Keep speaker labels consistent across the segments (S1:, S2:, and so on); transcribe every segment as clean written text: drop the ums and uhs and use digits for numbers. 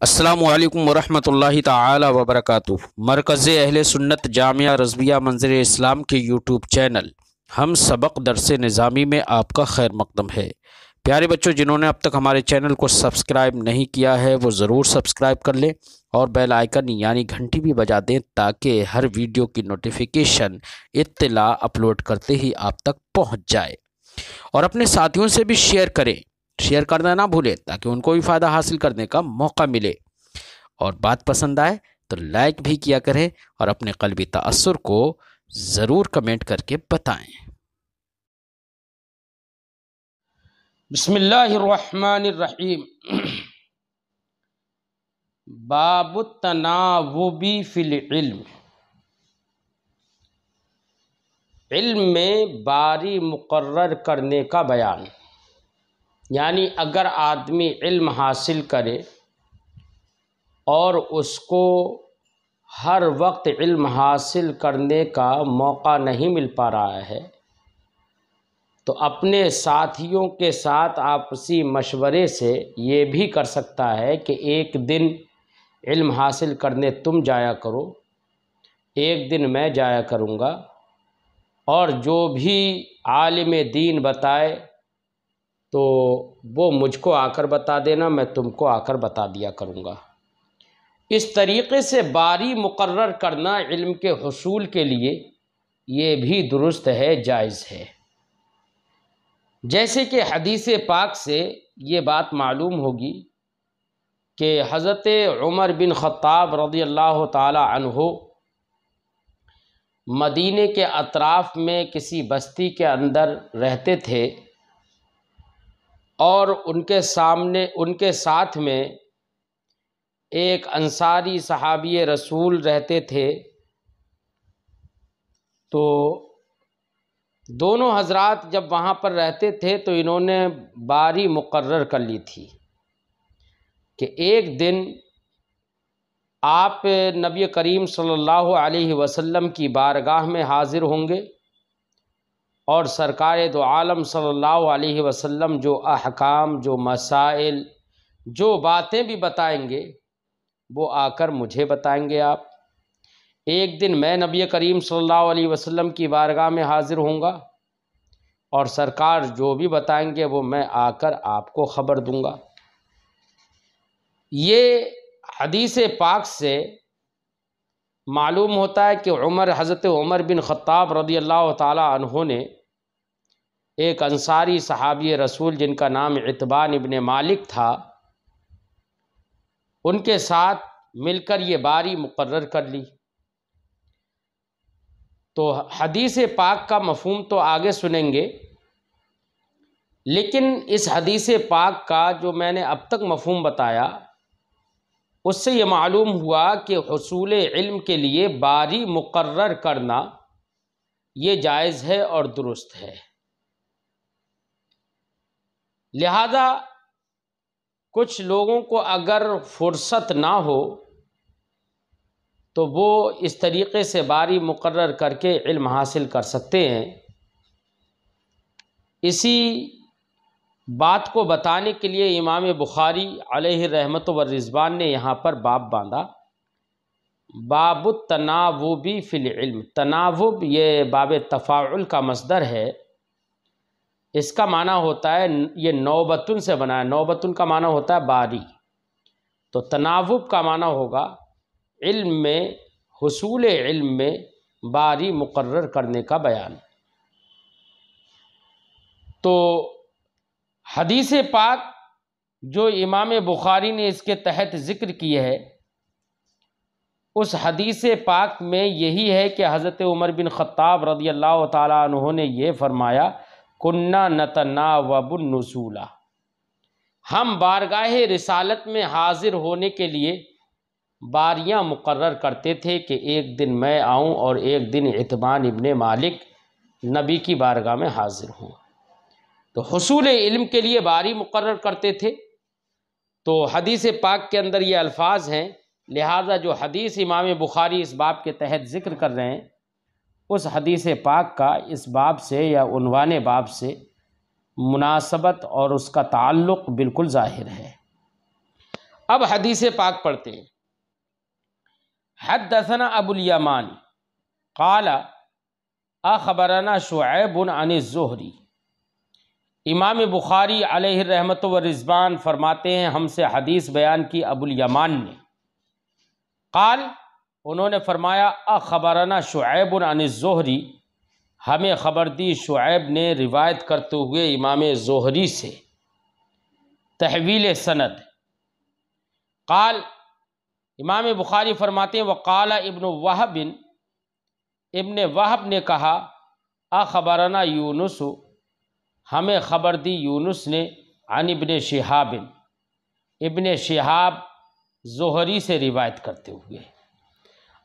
S1: السلام علیکم ورحمۃ اللہ تعالی وبرکاتہ۔ مرکز اہل سنت جامعہ رضویہ منظر اسلام کے یوٹیوب چینل ہم سبق درس نظامی میں آپ کا خیر مقدم ہے۔ پیارے بچوں، جنہوں نے اب تک ہمارے چینل کو سبسکرائب نہیں کیا ہے وہ ضرور سبسکرائب کر لیں اور بیل آئیکن یعنی گھنٹی بھی بجا دیں تاکہ ہر ویڈیو کی نوٹیفیکیشن اطلاع اپلوڈ کرتے ہی آپ تک پہنچ جائے، اور اپنے ساتھیوں سے بھی شیئر کرنا نہ بھولیں تاکہ ان کو بھی فائدہ حاصل کرنے کا موقع ملے، اور بات پسند آئے تو لائک بھی کیا کریں اور اپنے قلبی تأثر کو ضرور کمنٹ کر کے بتائیں۔ بسم اللہ الرحمن الرحیم۔ باب التناوب فی العلم، علم میں باری مقرر کرنے کا بیان، یعنی اگر آدمی علم حاصل کرے اور اس کو ہر وقت علم حاصل کرنے کا موقع نہیں مل پا رہا ہے تو اپنے ساتھیوں کے ساتھ آپسی مشورے سے یہ بھی کر سکتا ہے کہ ایک دن علم حاصل کرنے تم جایا کرو، ایک دن میں جایا کروں گا، اور جو بھی عالم دین بتائے تو وہ مجھ کو آ کر بتا دینا، میں تم کو آ کر بتا دیا کروں گا۔ اس طریقے سے باری مقرر کرنا علم کے حصول کے لیے یہ بھی درست ہے، جائز ہے۔ جیسے کہ حدیث پاک سے یہ بات معلوم ہوگی کہ حضرت عمر بن خطاب رضی اللہ تعالی عنہ مدینے کے اطراف میں کسی بستی کے اندر رہتے تھے، اور ان کے ساتھ میں ایک انصاری صحابی رسول رہتے تھے، تو دونوں حضرات جب وہاں پر رہتے تھے تو انہوں نے باری مقرر کر لی تھی کہ ایک دن آپ نبی کریم صلی اللہ علیہ وسلم کی بارگاہ میں حاضر ہوں گے، اور سرکار دو عالم صلی اللہ علیہ وسلم جو احکام، جو مسائل، جو باتیں بھی بتائیں گے وہ آ کر مجھے بتائیں گے آپ۔ ایک دن میں نبی کریم صلی اللہ علیہ وسلم کی بارگاہ میں حاضر ہوں گا، اور سرکار جو بھی بتائیں گے وہ میں آ کر آپ کو خبر دوں گا۔ یہ حدیث پاک سے معلوم ہوتا ہے کہ حضرت عمر بن خطاب رضی اللہ تعالی عنہ نے ایک انصاری صحابی رسول جن کا نام عتبان ابن مالک تھا، ان کے ساتھ مل کر یہ باری مقرر کر لی۔ تو حدیث پاک کا مفہوم تو آگے سنیں گے، لیکن اس حدیث پاک کا جو میں نے اب تک مفہوم بتایا اس سے یہ معلوم ہوا کہ حصول علم کے لیے باری مقرر کرنا یہ جائز ہے اور درست ہے۔ لہذا کچھ لوگوں کو اگر فرصت نہ ہو تو وہ اس طریقے سے باری مقرر کر کے علم حاصل کر سکتے ہیں۔ اسی بات کو بتانے کے لیے امام بخاری علیہ رحمت و رضوان نے یہاں پر باب باندھا، باب التناوب فی العلم۔ تناوب یہ باب تفاعل کا مصدر ہے، اس کا معنی ہوتا ہے، یہ نوبتن سے بنا ہے، نوبتن کا معنی ہوتا ہے باری، تو تناوب کا معنی ہوگا علم میں، حصول علم میں باری مقرر کرنے کا بیان۔ تو حدیث پاک جو امام بخاری نے اس کے تحت ذکر کی ہے، اس حدیث پاک میں یہی ہے کہ حضرت عمر بن خطاب رضی اللہ تعالی عنہ نے یہ فرمایا، کنا نتناوب النزول، ہم بارگاہ رسالت میں حاضر ہونے کے لیے باریاں مقرر کرتے تھے کہ ایک دن میں آؤں اور ایک دن عتبان ابن مالک نبی کی بارگاہ میں حاضر ہوں۔ تو حصول علم کے لیے باری مقرر کرتے تھے۔ تو حدیث پاک کے اندر یہ الفاظ ہیں، لہذا جو حدیث امام بخاری اس باب کے تحت ذکر کر رہے ہیں اس حدیث پاک کا اس باب سے یا عنوان باب سے مناسبت اور اس کا تعلق بالکل ظاہر ہے۔ اب حدیث پاک پڑھتے ہیں۔ حدثنا ابو الیمان قال اخبرنا شعیب عن الزہری۔ امام بخاری علیہ الرحمۃ والرضوان فرماتے ہیں ہم سے حدیث بیان کی ابو الیمان نے، قال انہوں نے فرمایا اخبرنا شعیب عن الزہری، ہمیں خبر دی شعیب نے روایت کرتے ہوئے امام زہری سے، تحویل سند۔ قال امام بخاری فرماتے ہیں وقال ابن وہب، ابن وہب نے کہا اخبرنا یونس، ہمیں خبر دی یونس نے، عن ابن شہاب، ابن شہاب زہری سے روایت کرتے ہوئے،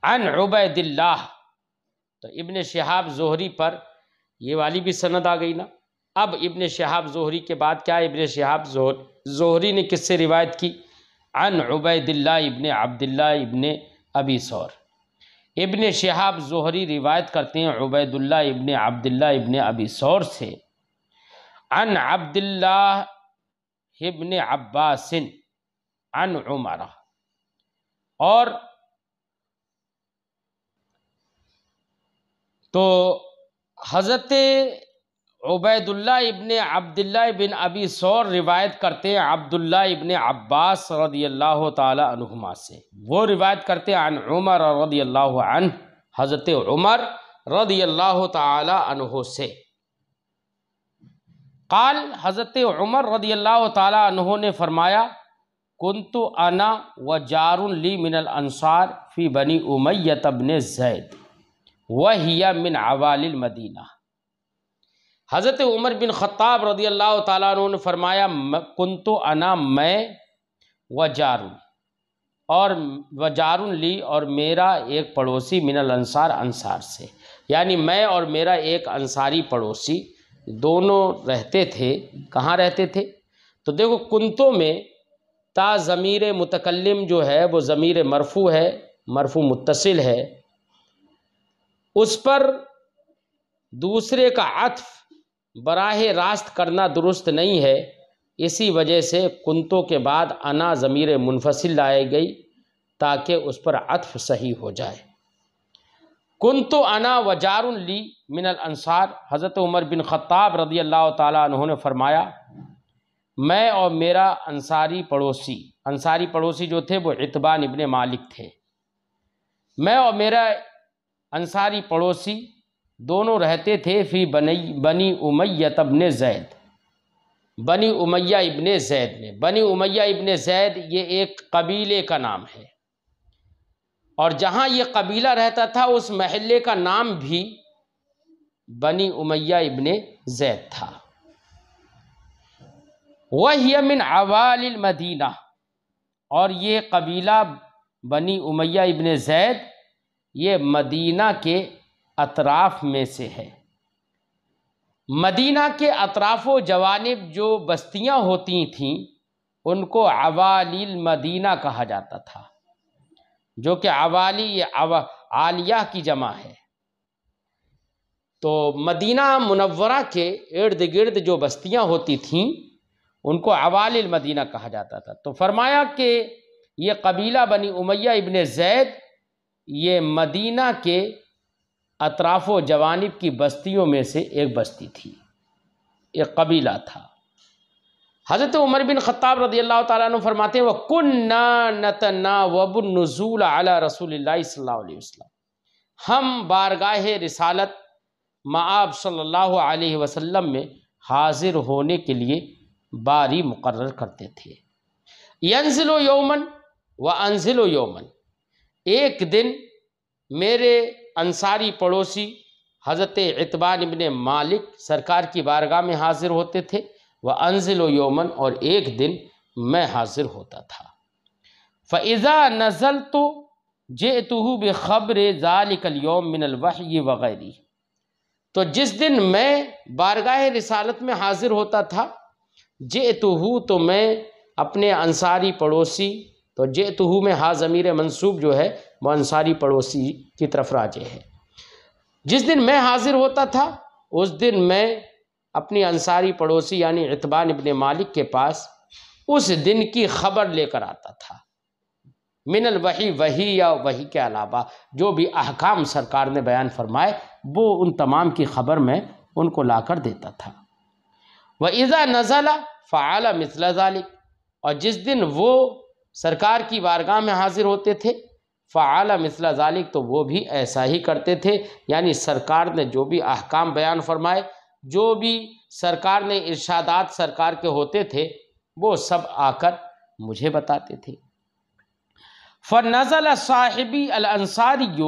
S1: عن عبید اللہ۔ تو ابن شہاب زہری پر یہ والی بھی سند آ گئی نا۔ اب ابن شہاب زہری کے بعد کیا ہے؟ ابن شہاب زہری نے کس سے روایت کی؟ عن عبید اللہ ابن عبداللہ ابن ابی ثور۔ ابن شہاب زہری روایت کرتے ہیں عبید اللہ ابن عبداللہ ابن ابی ثور سے، عن عبداللہ ابن عباس عن عمر۔ اور تو حضرت عبید اللہ ابن عبداللہ ابن ابی ثور روایت کرتے ہیں عبداللہ ابن عباس رضی اللہ تعالی عنہما سے، وہ روایت کرتے ہیں عن عمر رضی اللہ عنہ، حضرت عمر رضی اللہ تعالی عنہ سے۔ قال حضرت عمر رضی اللہ تعالی عنہ نے فرمایا کنت انا وجار لی من الانصار فی بنی امیہ بن زید وہی من عوالی المدینہ۔ حضرت عمر بن خطاب رضی اللہ تعالیٰ عنہ نے فرمایا کنتو انا، میں، وجارن، اور وجارن لی، اور میرا ایک پڑوسی، من الانصار، انصار سے، یعنی میں اور میرا ایک انصاری پڑوسی دونوں رہتے تھے۔ کہاں رہتے تھے؟ تو دیکھو کنتو میں تا ضمیر متکلم جو ہے وہ ضمیر مرفوع ہے، مرفوع متصل ہے، اس پر دوسرے کا عطف براہ راست کرنا درست نہیں ہے، اسی وجہ سے کنتو کے بعد انا ضمیر منفصل لائی گئی تاکہ اس پر عطف صحیح ہو جائے۔ کنتو انا وجار لی من الانصار، حضرت عمر بن خطاب رضی اللہ تعالیٰ عنہ نے فرمایا میں اور میرا انصاری پڑوسی جو تھے وہ عتبان ابن مالک تھے، میں اور میرا انصاری پڑوسی دونوں رہتے تھے فی بنی امیہ ابن زید، بنی امیہ ابن زید میں۔ بنی امیہ ابن زید یہ ایک قبیلے کا نام ہے، اور جہاں یہ قبیلہ رہتا تھا اس محلے کا نام بھی بنی امیہ ابن زید تھا۔ وَهِيَ مِنْ عَوَالِ الْمَدِینَہ، اور یہ قبیلہ بنی امیہ ابن زید یہ مدینہ کے اطراف میں سے ہے۔ مدینہ کے اطراف و جوانب جو بستیاں ہوتی تھیں ان کو عوالی المدینہ کہا جاتا تھا، جو کہ عوالی یہ عالیہ کی جمع ہے۔ تو مدینہ منورہ کے ارد گرد جو بستیاں ہوتی تھیں ان کو عوالی المدینہ کہا جاتا تھا۔ تو فرمایا کہ یہ قبیلہ بنی امیہ ابن زید یہ مدینہ کے اطراف و جوانب کی بستیوں میں سے ایک بستی تھی، ایک قبیلہ تھا۔ حضرت عمر بن خطاب رضی اللہ تعالیٰ عنہ فرماتے ہیں وَكُنَّا نَتَنَاوَبُ النُّزُولَ عَلَى رسول اللہ صلی اللہ علیہ وسلم، ہم بارگاہ رسالت مآب صلی اللہ علیہ وسلم میں حاضر ہونے کے لیے باری مقرر کرتے تھے۔ يَنزِلُ يَوْمًا وَأَنزِلُ يَوْمًا، ایک دن میرے انصاری پڑوسی حضرت عتبان ابن مالک سرکار کی بارگاہ میں حاضر ہوتے تھے، وَأَنزِلُ يَوْمًا، اور ایک دن میں حاضر ہوتا تھا۔ فَإِذَا نَزَلْتُ جِئْتُهُ بِخَبْرِ ذَلِكَ الْيَوْمِ مِنَ الْوَحْيِ وَغَيْرِهِ، تو جس دن میں بارگاہ رسالت میں حاضر ہوتا تھا، جِئْتُهُ تو میں اپنے انصاری پڑوسی، تو جِئْتُهُ میں ہا ضمیر منصوب جو ہے وہ انصاری پڑوسی کی طرف راجع ہے۔ جس دن میں حاضر ہوتا تھا اس دن میں اپنی انصاری پڑوسی یعنی عتبان ابن مالک کے پاس اس دن کی خبر لے کر آتا تھا۔ من الوحی، وحی یا وحی کے علاوہ جو بھی احکام سرکار نے بیان فرمائے وہ ان تمام کی خبر میں ان کو لا کر دیتا تھا۔ وَإِذَا نَزَلَ فَعَلَ مِثْلَ ذَلِكَ، اور جس دن وہ سرکار کی بارگاہ میں حاضر ہوتے تھے فَعَلَ مِثْلَ ذَلِكَ، تو وہ بھی ایسا ہی کرتے تھے، یعنی سرکار نے جو بھی احکام بیان فرمائے، جو بھی سرکار نے ارشادات سرکار کے ہوتے تھے وہ سب آ کر مجھے بتاتے تھے۔ فَنَزَلَ صَاحِبِي الْأَنصَارِيُّ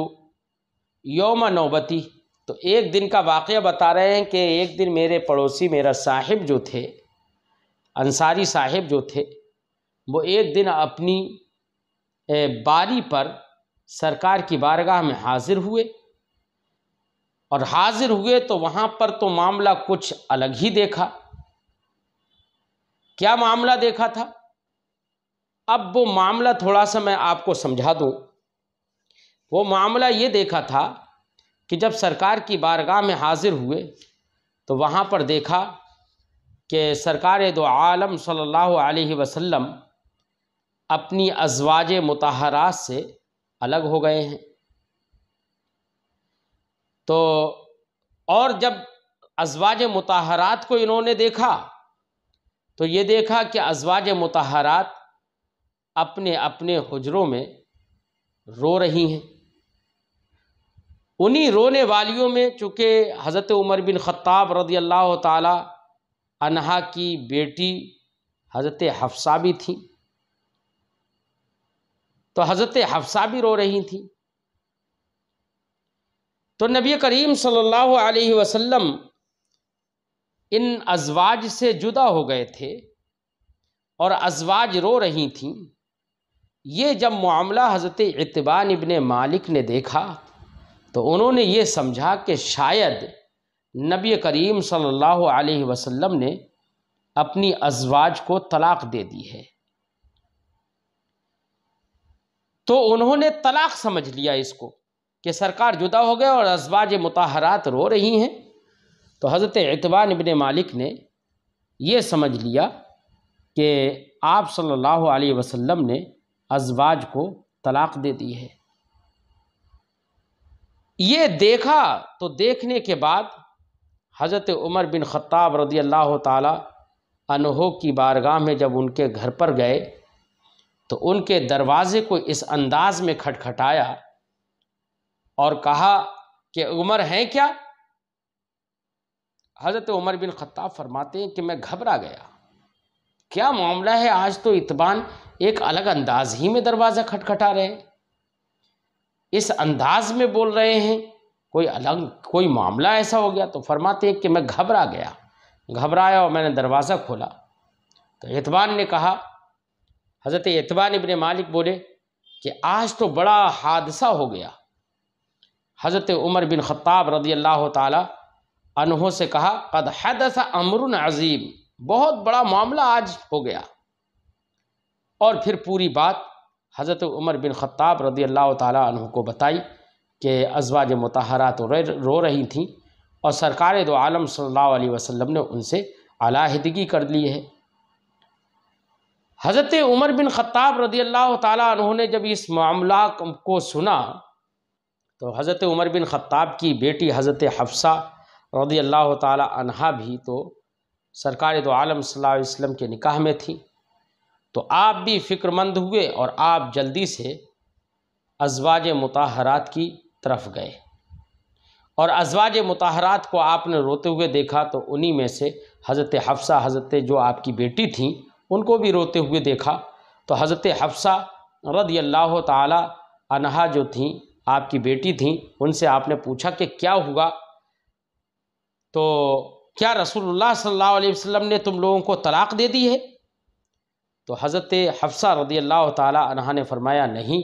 S1: يَوْمَ نَوْبَتِهِ، تو ایک دن کا واقعہ بتا رہے ہیں کہ ایک دن میرے پڑوسی، میرا صاحب جو تھے، انصاری صاحب جو تھے، وہ ایک دن اپنی باری پر سرکار کی بارگاہ میں حاضر ہوئے، اور حاضر ہوئے تو وہاں پر تو معاملہ کچھ الگ ہی دیکھا۔ کیا معاملہ دیکھا تھا؟ اب وہ معاملہ تھوڑا سا میں آپ کو سمجھا دوں۔ وہ معاملہ یہ دیکھا تھا کہ جب سرکار کی بارگاہ میں حاضر ہوئے تو وہاں پر دیکھا کہ سرکار دو عالم صلی اللہ علیہ وسلم اپنی ازواج مطہرات سے الگ ہو گئے ہیں۔ تو اور جب ازواج مطہرات کو انہوں نے دیکھا تو یہ دیکھا کہ ازواج مطہرات اپنے اپنے حجروں میں رو رہی ہیں۔ انہی رونے والیوں میں چونکہ حضرت عمر بن خطاب رضی اللہ تعالی عنہا کی بیٹی حضرت حفصہ بھی تھیں، تو حضرت حفصہ بھی رو رہی تھیں۔ تو نبی کریم صلی اللہ علیہ وسلم ان ازواج سے جدا ہو گئے تھے اور ازواج رو رہی تھیں۔ یہ جب معاملہ حضرت عتبان ابن مالک نے دیکھا تو انہوں نے یہ سمجھا کہ شاید نبی کریم صلی اللہ علیہ وسلم نے اپنی ازواج کو طلاق دے دی ہے، تو انہوں نے طلاق سمجھ لیا اس کو کہ سرکار جدا ہو گئے اور ازواج مطہرات رو رہی ہیں۔ تو حضرت عتبان ابن مالک نے یہ سمجھ لیا کہ آپ صلی اللہ علیہ وسلم نے ازواج کو طلاق دے دی ہے۔ یہ دیکھا تو دیکھنے کے بعد حضرت عمر بن خطاب رضی اللہ تعالی عنہ کی بارگاہ میں جب ان کے گھر پر گئے تو ان کے دروازے کو اس انداز میں کھٹکھٹایا اور کہا کہ عمر ہیں کیا؟ حضرت عمر بن خطاب فرماتے ہیں کہ میں گھبرا گیا، کیا معاملہ ہے؟ آج تو اتبان ایک الگ انداز ہی میں دروازہ کھٹکھٹا رہے ہیں، اس انداز میں بول رہے ہیں، کوئی الگ کوئی معاملہ ایسا ہو گیا؟ تو فرماتے ہیں کہ میں گھبرا گیا، گھبرایا اور میں نے دروازہ کھولا تو اتبان نے کہا، حضرت اتبان ابن مالک بولے کہ آج تو بڑا حادثہ ہو گیا۔ حضرت عمر بن خطاب رضی اللہ تعالی عنہ سے کہا، قد حدث امر عظیم، بہت بڑا معاملہ آج ہو گیا۔ اور پھر پوری بات حضرت عمر بن خطاب رضی اللہ تعالی عنہ کو بتائی کہ ازواج مطہرات رو رہی تھیں اور سرکار دو عالم صلی اللہ علیہ وسلم نے ان سے علیحدگی کر لی ہے۔ حضرت عمر بن خطاب رضی اللہ تعالی عنہ نے جب اس معاملہ کو سنا تو حضرت عمر بن خطاب کی بیٹی حضرت حفصہ رضی اللہ تعالی عنہا بھی تو سرکار دو عالم صلی اللہ علیہ وسلم کے نکاح میں تھی، تو آپ بھی فکر مند ہوئے اور آپ جلدی سے ازواج مطہرات کی طرف گئے، اور ازواج مطہرات کو آپ نے روتے ہوئے دیکھا تو انہی میں سے حضرت حفصہ، حضرت جو آپ کی بیٹی تھیں، ان کو بھی روتے ہوئے دیکھا۔ تو حضرت حفصہ رضی اللہ تعالی عنہا جو تھیں، آپ کی بیٹی تھیں، ان سے آپ نے پوچھا کہ کیا ہوا؟ تو کیا رسول اللہ صلی اللہ علیہ وسلم نے تم لوگوں کو طلاق دے دی ہے؟ تو حضرت حفصہ رضی اللہ تعالی عنہا نے فرمایا نہیں۔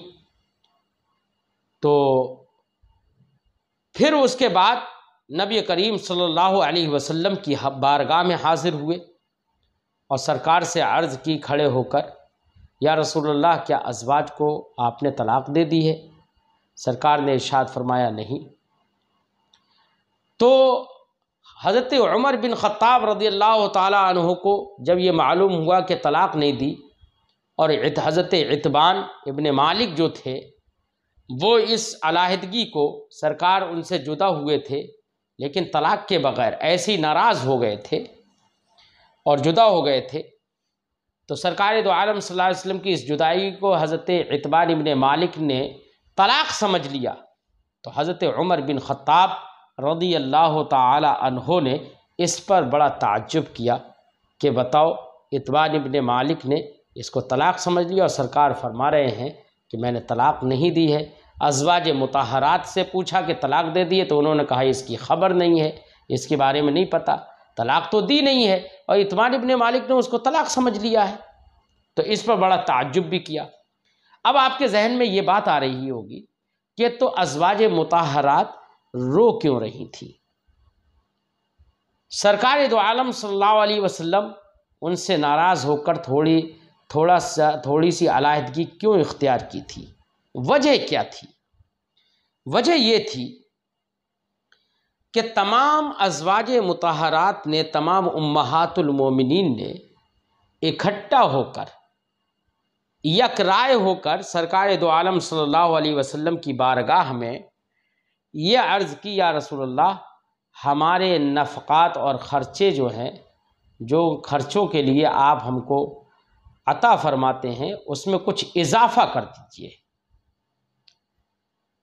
S1: تو پھر اس کے بعد نبی کریم صلی اللہ علیہ وسلم کی بارگاہ میں حاضر ہوئے اور سرکار سے عرض کی کھڑے ہو کر، یا رسول اللہ کیا ازواج کو آپ نے طلاق دے دی ہے؟ سرکار نے ارشاد فرمایا نہیں۔ تو حضرت عمر بن خطاب رضی اللہ تعالی عنہ کو جب یہ معلوم ہوا کہ طلاق نہیں دی اور حضرت عتبان ابن مالک جو تھے وہ اس علیحدگی کو، سرکار ان سے جدا ہوئے تھے لیکن طلاق کے بغیر، ایسے ہی ناراض ہو گئے تھے اور جدا ہو گئے تھے، تو سرکار دو عالم صلی اللہ علیہ وسلم کی اس جدائی کو حضرت عتبان ابن مالک نے طلاق سمجھ لیا، تو حضرت عمر بن خطاب رضی اللہ تعالی عنہ نے اس پر بڑا تعجب کیا کہ بتاؤ، عتبان ابن مالک نے اس کو طلاق سمجھ لیا اور سرکار فرما رہے ہیں کہ میں نے طلاق نہیں دی ہے۔ ازواج مطہرات سے پوچھا کہ طلاق دے دیے، تو انہوں نے کہا اس کی خبر نہیں ہے، اس کے بارے میں نہیں پتہ، طلاق تو دی نہیں ہے، اور عتبان ابن مالک نے اس کو طلاق سمجھ لیا ہے، تو اس پر بڑا تعجب بھی کیا۔ اب آپ کے ذہن میں یہ بات آ رہی ہوگی کہ تو ازواج مطہرات رو کیوں رہی تھی؟ سرکار دو عالم صلی اللہ علیہ وسلم ان سے ناراض ہو کر تھوڑی سی علیحدگی کیوں اختیار کی تھی؟ وجہ کیا تھی؟ وجہ یہ تھی کہ تمام ازواج مطہرات نے، تمام امہات المومنین نے اکٹھا ہو کر، یک رائے ہو کر سرکار دو عالم صلی اللہ علیہ وسلم کی بارگاہ میں یہ عرض کی، یا رسول اللہ، ہمارے نفقات اور خرچے جو ہیں، جو خرچوں کے لیے آپ ہم کو عطا فرماتے ہیں، اس میں کچھ اضافہ کر دیجئے۔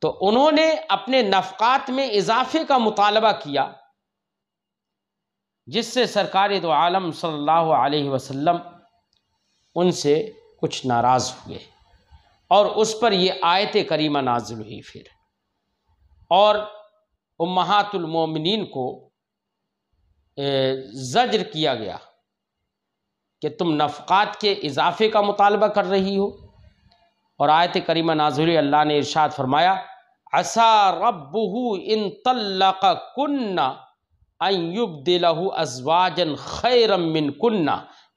S1: تو انہوں نے اپنے نفقات میں اضافے کا مطالبہ کیا، جس سے سرکار دو عالم صلی اللہ علیہ وسلم ان سے کچھ ناراض ہوئے، اور اس پر یہ آیت کریمہ نازل ہوئی پھر، اور امہات المومنین کو زجر کیا گیا کہ تم نفقات کے اضافے کا مطالبہ کر رہی ہو، اور آیت کریمہ نازل ہوئی، اللہ نے ارشاد فرمایا، عَسَىٰ رَبُّهُ إِن طَلَّقَكُنَّ أَن يُبْدِلَهُ أَزْوَاجًا خَيْرًا مِّنكُنَّ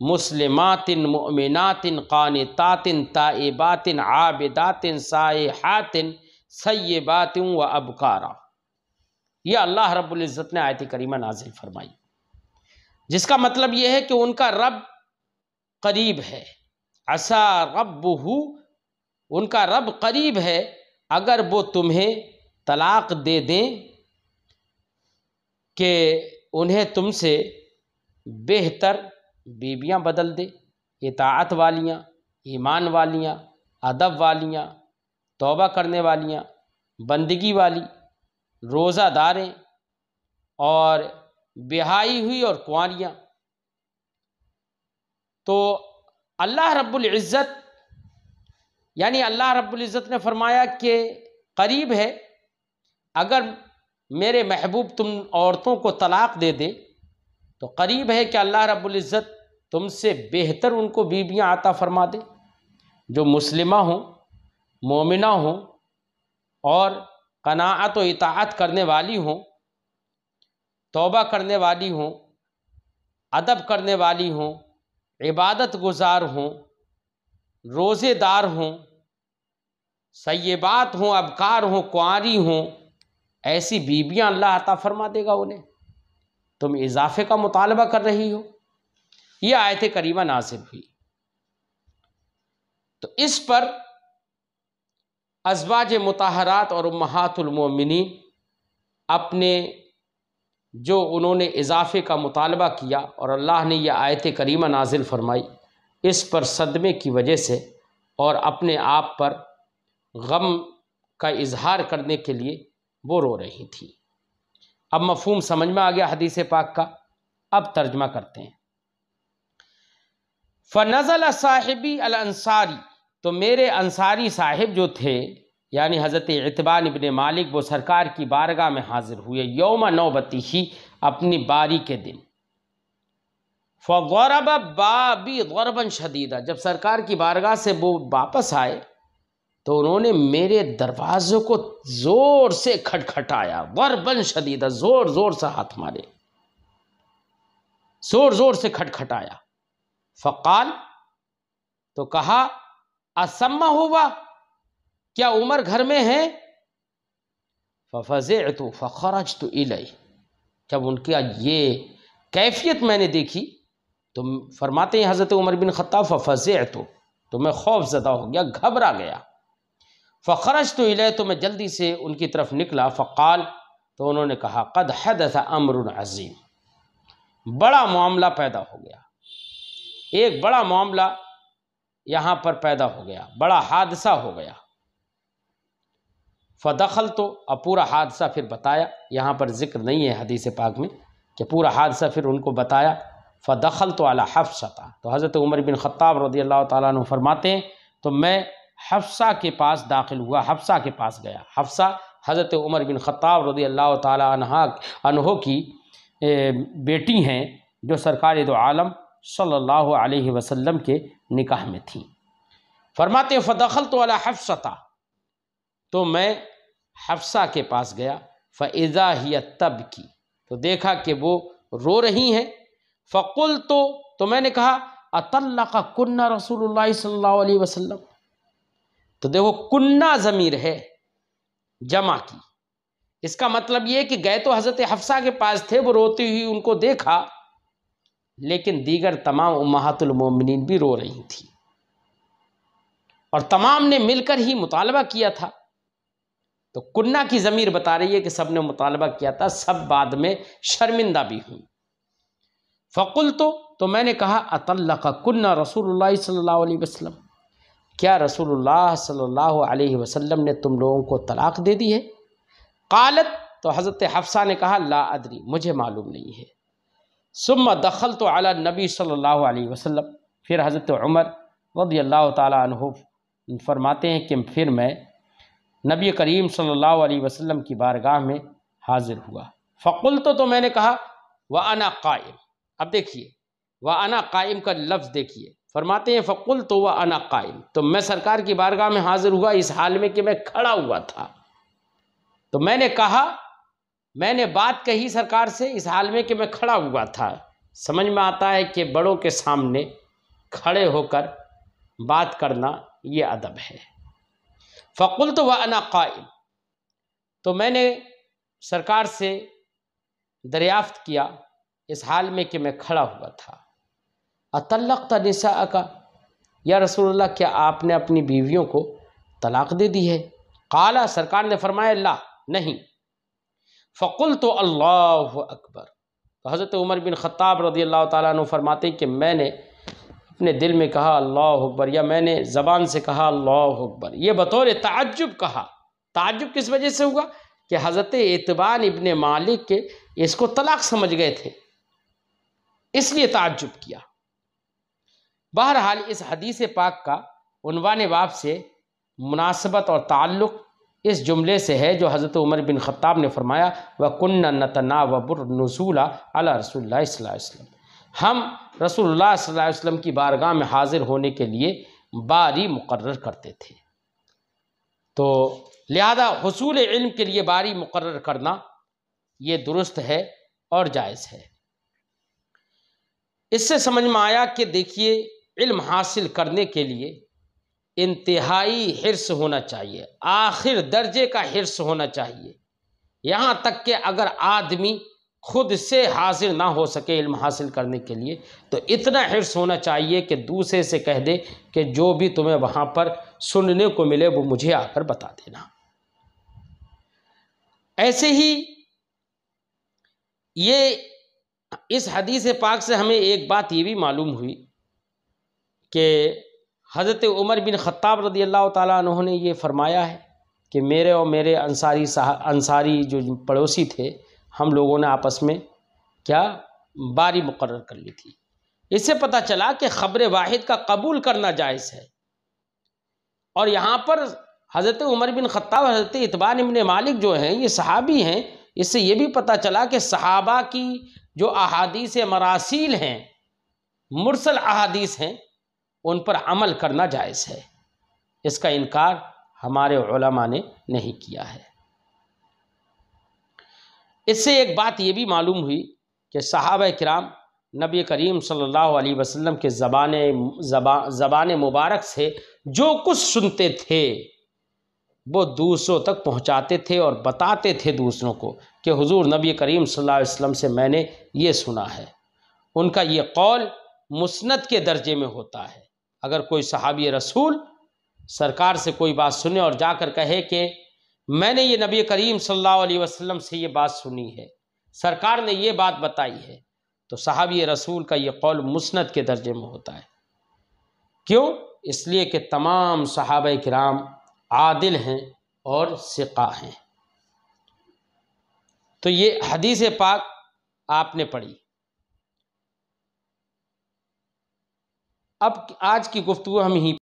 S1: مُسْلِمَاتٍ مُؤْمِنَاتٍ قَانِتَاتٍ تَائِبَاتٍ عَابِدَاتٍ سَائِحَاتٍ سَيِّبَاتٍ وَأَبْكَارًا۔ یہ اللہ رب العزت نے آیت کریمہ نازل فرمائی، جس کا مطلب یہ ہے کہ ان کا رب قریب ہے۔ عَسَىٰ رَبُّهُ، ان کا رب قریب ہے، اگر وہ تمہیں طلاق دے دیں کہ انہیں تم سے بہتر بیویاں بدل دے، اطاعت والیاں، ایمان والیاں، ادب والیاں، توبہ کرنے والیاں، بندگی والی، روزہ داریں، اور بیاہی ہوئی اور کنواریاں۔ تو اللہ رب العزت، یعنی اللہ رب العزت نے فرمایا کہ قریب ہے، اگر میرے محبوب تم عورتوں کو طلاق دے دیں تو قریب ہے کہ اللہ رب العزت تم سے بہتر ان کو بیویاں عطا فرما دے، جو مسلمہ ہوں، مومنہ ہوں، اور قناعت و اطاعت کرنے والی ہوں، توبہ کرنے والی ہوں، ادب کرنے والی ہوں، عبادت گزار ہوں، روزے دار ہوں، سیبات ہوں، ابکار ہوں، کنواری ہوں، ایسی بیویاں اللہ عطا فرما دے گا انہیں۔ تم اضافے کا مطالبہ کر رہی ہو، یہ آیت کریمہ نازل ہوئی۔ تو اس پر ازواج مطہرات اور امہات المومنین اپنے جو انہوں نے اضافے کا مطالبہ کیا اور اللہ نے یہ آیت کریمہ نازل فرمائی، اس پر صدمے کی وجہ سے اور اپنے آپ پر غم کا اظہار کرنے کے لیے وہ رو رہی تھی۔ اب مفہوم سمجھ میں آ گیا حدیث پاک کا، اب ترجمہ کرتے ہیں۔ فَنَزَلَ صَاحِبِي الْأَنصَارِ، تو میرے انصاری صاحب جو تھے، یعنی حضرت عتبان ابن مالک، وہ سرکار کی بارگاہ میں حاضر ہوئے، یوم نوبتی ہی، اپنی باری کے دن۔ فَضَرَبَ بَابِي ضَرْبًا شَدِيدًا، جب سرکار کی بارگاہ سے وہ واپس آئے تو انہوں نے میرے دروازے کو زور سے کھٹکھٹایا، ضرباً شدیدا، زور زور سے ہاتھ مارے، زور زور سے کھٹکھٹایا۔ فقال، تو کہا، اسمہ ہوا، کیا عمر گھر میں ہے؟ ففزعت فخرجت الیہ، جب ان کی یہ کیفیت میں نے دیکھی تو فرماتے ہیں حضرت عمر بن خطاب، ففزعت، تو میں خوف زدہ ہو گیا، گھبرا گیا۔ فخرجت الیہ، تو میں جلدی سے ان کی طرف نکلا۔ فقال، تو انہوں نے کہا قد حدث امر عظیم، بڑا معاملہ پیدا ہو گیا، ایک بڑا معاملہ یہاں پر پیدا ہو گیا، بڑا حادثہ ہو گیا۔ فدخلت، اب پورا حادثہ پھر بتایا، یہاں پر ذکر نہیں ہے حدیث پاک میں کہ پورا حادثہ پھر ان کو بتایا۔ فدخلت علی حفصہ، تو حضرت عمر بن خطاب رضی اللہ تعالیٰ عنہ فرماتے ہیں تو میں حفصہ کے پاس داخل ہوا، حفصہ کے پاس گیا۔ حفصہ حضرت عمر بن خطاب رضی اللہ تعالیٰ عنہ کی بیٹی ہیں، جو سرکار دو عالم صلی اللہ علیہ وسلم کے نکاح میں تھیں۔ فرماتے ہیں فدخلت علی حفصہ، تو میں حفصہ کے پاس گیا۔ فاذا ہی تبکی، تو دیکھا کہ وہ رو رہی ہیں۔ فقلت، تو میں نے کہا اطلقکن رسول اللہ صلی اللہ علیہ وسلم، تو دیکھو کنہ ضمیر ہے جمع کی، اس کا مطلب یہ کہ گئے تو حضرت حفصہ کے پاس تھے، وہ روتی ہوئی ان کو دیکھا، لیکن دیگر تمام امہات المومنین بھی رو رہی تھیں، اور تمام نے مل کر ہی مطالبہ کیا تھا۔ تو کنہ کی ضمیر بتا رہی ہے کہ سب نے مطالبہ کیا تھا، سب بعد میں شرمندہ بھی ہوئی۔ فقلت، تو میں نے کہا اطلقکن رسول اللہ صلی اللہ علیہ وسلم، کیا رسول اللہ صلی اللہ علیہ وسلم نے تم لوگوں کو طلاق دے دی ہے؟ قالت، تو حضرت حفصہ نے کہا لا ادری، مجھے معلوم نہیں ہے۔ ثم دخلت علی النبی صلی اللہ علیہ وسلم، پھر حضرت عمر رضی اللہ تعالیٰ عنہ فرماتے ہیں کہ پھر میں نبی کریم صلی اللہ علیہ وسلم کی بارگاہ میں حاضر ہوا۔ فقلت، تو میں نے کہا وَأَنَا قائم، اب دیکھیے وَأَنَا قائم کا لفظ دیکھیے، فرماتے ہیں فقلت وَأَنَا قائم، تو میں سرکار کی بارگاہ میں حاضر ہوا اس حال میں کہ میں کھڑا ہوا تھا۔ تو میں نے کہا، میں نے بات کہی سرکار سے اس حال میں کہ میں کھڑا ہوا تھا۔ سمجھ میں آتا ہے کہ بڑوں کے سامنے کھڑے ہو کر بات کرنا یہ ادب ہے۔ فقلت وَأَنَا قائم، تو میں نے سرکار سے دریافت کیا اس حال میں کہ میں کھڑا ہوا تھا۔ اطلقت نساءک، یا رسول اللہ کیا آپ نے اپنی بیویوں کو طلاق دے دی ہے؟ قال، سرکار نے فرمایا لا، نہیں۔ فقلت اللہ اکبر، تو حضرت عمر بن خطاب رضی اللہ تعالیٰ عنہ فرماتے ہیں کہ میں نے اپنے دل میں کہا اللہ اکبر، یا میں نے زبان سے کہا اللہ اکبر، یہ بطور تعجب کہا۔ تعجب کس وجہ سے ہوا؟ کہ حضرت اتبان ابن مالک کے اس کو طلاق سمجھ گئے تھے، اس لیے تعجب کیا۔ بہرحال اس حدیث پاک کا عنوان باب سے مناسبت اور تعلق اس جملے سے ہے جو حضرت عمر بن خطاب نے فرمایا وَكُنَّ نَتَنَاوَبُ النُّزُولَ عَلَى رسول اللہ صلی اللہ علیہ وسلم، ہم رسول اللہ صلی اللہ علیہ وسلم کی بارگاہ میں حاضر ہونے کے لیے باری مقرر کرتے تھے۔ تو لہذا حصول علم کے لیے باری مقرر کرنا یہ درست ہے اور جائز ہے۔ اس سے سمجھ میں آیا کہ دیکھیے علم حاصل کرنے کے لیے انتہائی حرص ہونا چاہیے، آخر درجے کا حرص ہونا چاہیے، یہاں تک کہ اگر آدمی خود سے حاضر نہ ہو سکے علم حاصل کرنے کے لیے تو اتنا حرص ہونا چاہیے کہ دوسرے سے کہہ دے کہ جو بھی تمہیں وہاں پر سننے کو ملے وہ مجھے آ کر بتا دینا۔ ایسے ہی یہ اس حدیث پاک سے ہمیں ایک بات یہ بھی معلوم ہوئی کہ حضرت عمر بن خطاب رضی اللہ تعالیٰ عنہ نے یہ فرمایا ہے کہ میرے اور میرے انصاری جو پڑوسی تھے ہم لوگوں نے آپس میں کیا باری مقرر کر لی تھی۔ اس سے پتہ چلا کہ خبر واحد کا قبول کرنا جائز ہے، اور یہاں پر حضرت عمر بن خطاب حضرت اتبان ابن مالک جو ہیں یہ صحابی ہیں، اس سے یہ بھی پتہ چلا کہ صحابہ کی جو احادیث مراسیل ہیں، مرسل احادیث ہیں، ان پر عمل کرنا جائز ہے، اس کا انکار ہمارے علماء نے نہیں کیا ہے۔ اس سے ایک بات یہ بھی معلوم ہوئی کہ صحابہ کرام نبی کریم صلی اللہ علیہ وسلم کے زبان مبارک سے جو کچھ سنتے تھے وہ دوسروں تک پہنچاتے تھے اور بتاتے تھے دوسروں کو کہ حضور نبی کریم صلی اللہ علیہ وسلم سے میں نے یہ سنا ہے۔ ان کا یہ قول مسند کے درجے میں ہوتا ہے، اگر کوئی صحابی رسول سرکار سے کوئی بات سنے اور جا کر کہے کہ میں نے یہ نبی کریم صلی اللہ علیہ وسلم سے یہ بات سنی ہے، سرکار نے یہ بات بتائی ہے، تو صحابی رسول کا یہ قول مسند کے درجے میں ہوتا ہے۔ کیوں؟ اس لیے کہ تمام صحابہ کرام عادل ہیں اور ثقہ ہیں۔ تو یہ حدیث پاک آپ نے پڑھی۔ اب آج کی گفتگو ہم ہی